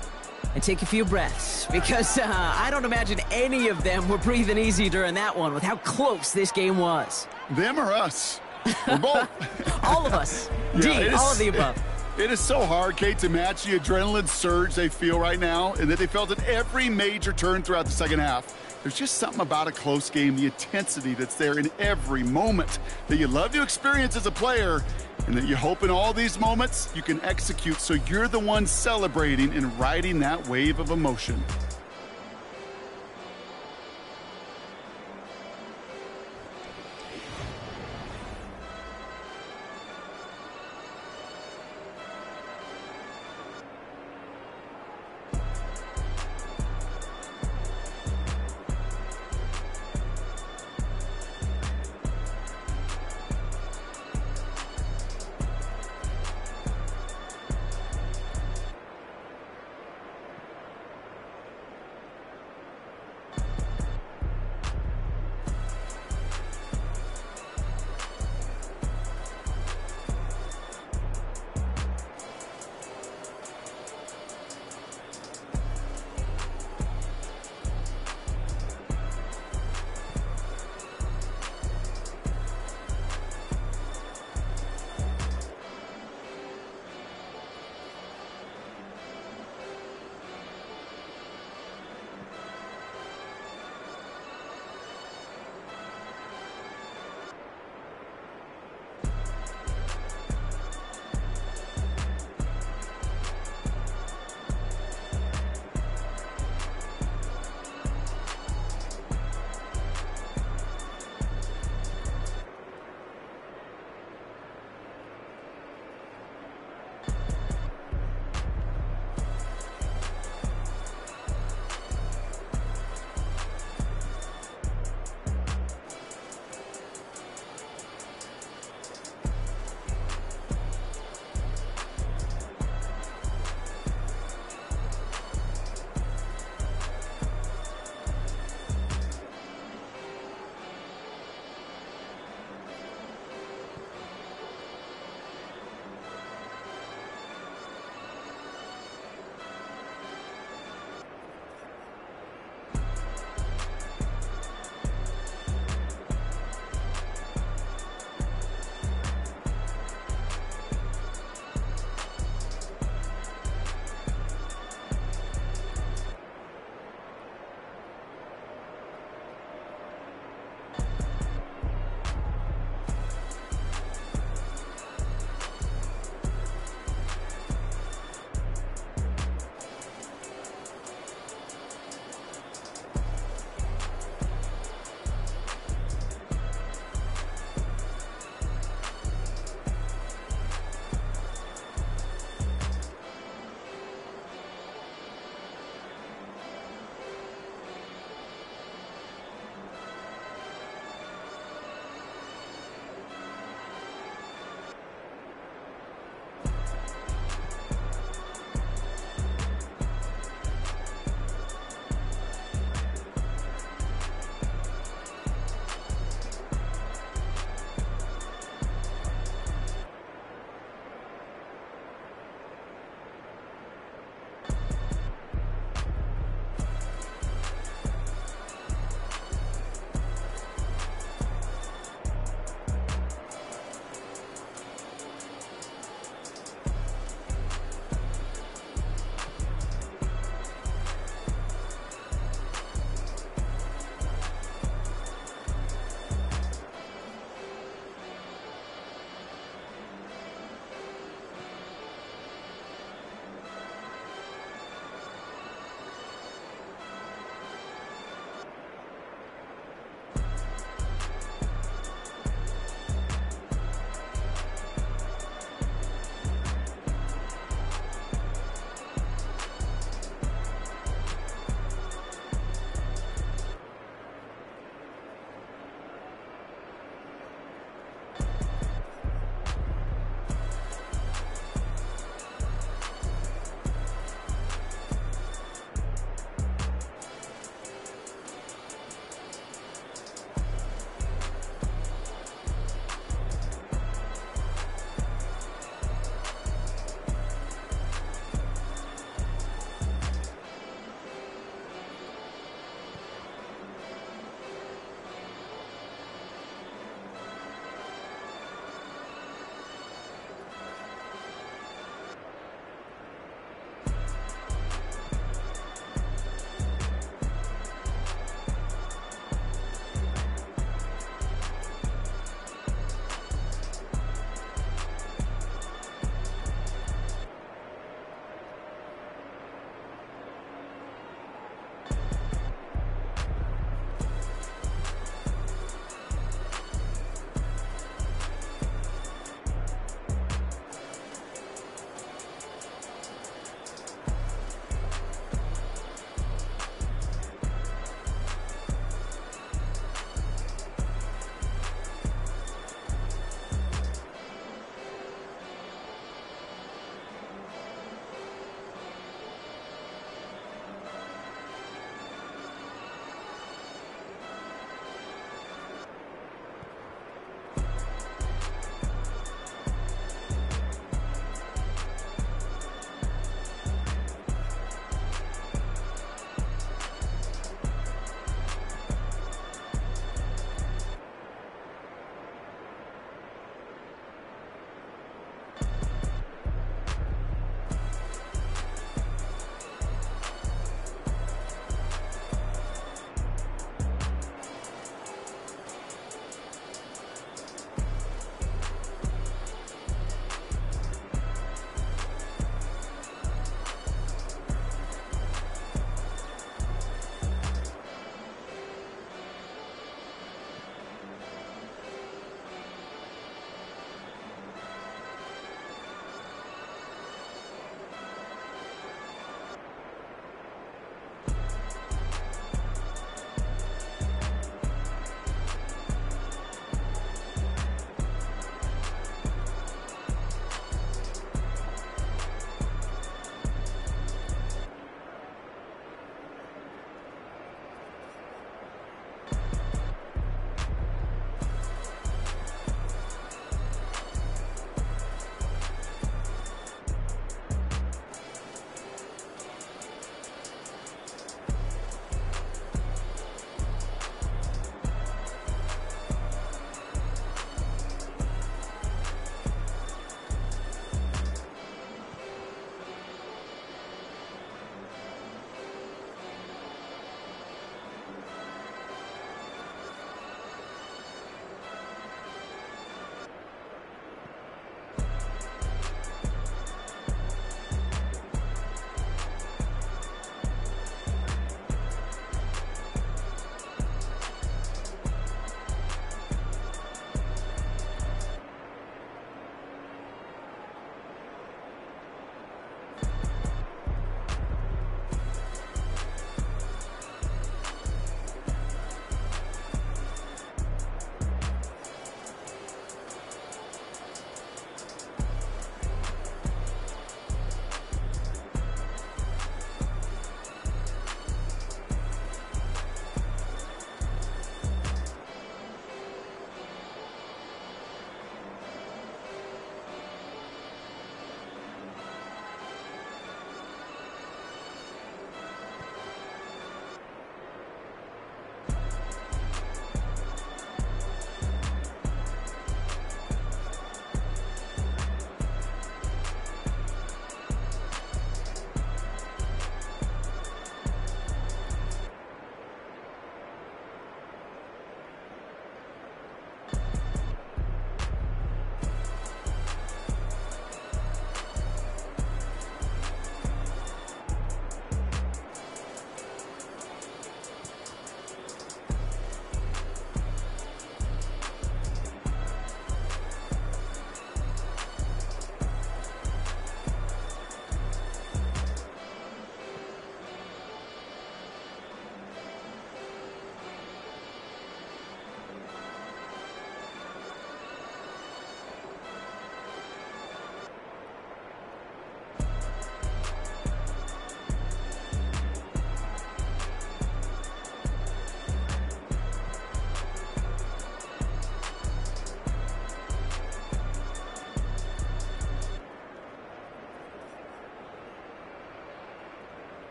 and take a few breaths, because I don't imagine any of them were breathing easy during that one with how close this game was. Them or us? We're both. All of us. Yeah, all of the above. It is so hard, Kate, to match the adrenaline surge they feel right now and that they felt at every major turn throughout the second half. There's just something about a close game, the intensity that's there in every moment that you love to experience as a player, and that you hope in all these moments you can execute so you're the one celebrating and riding that wave of emotion.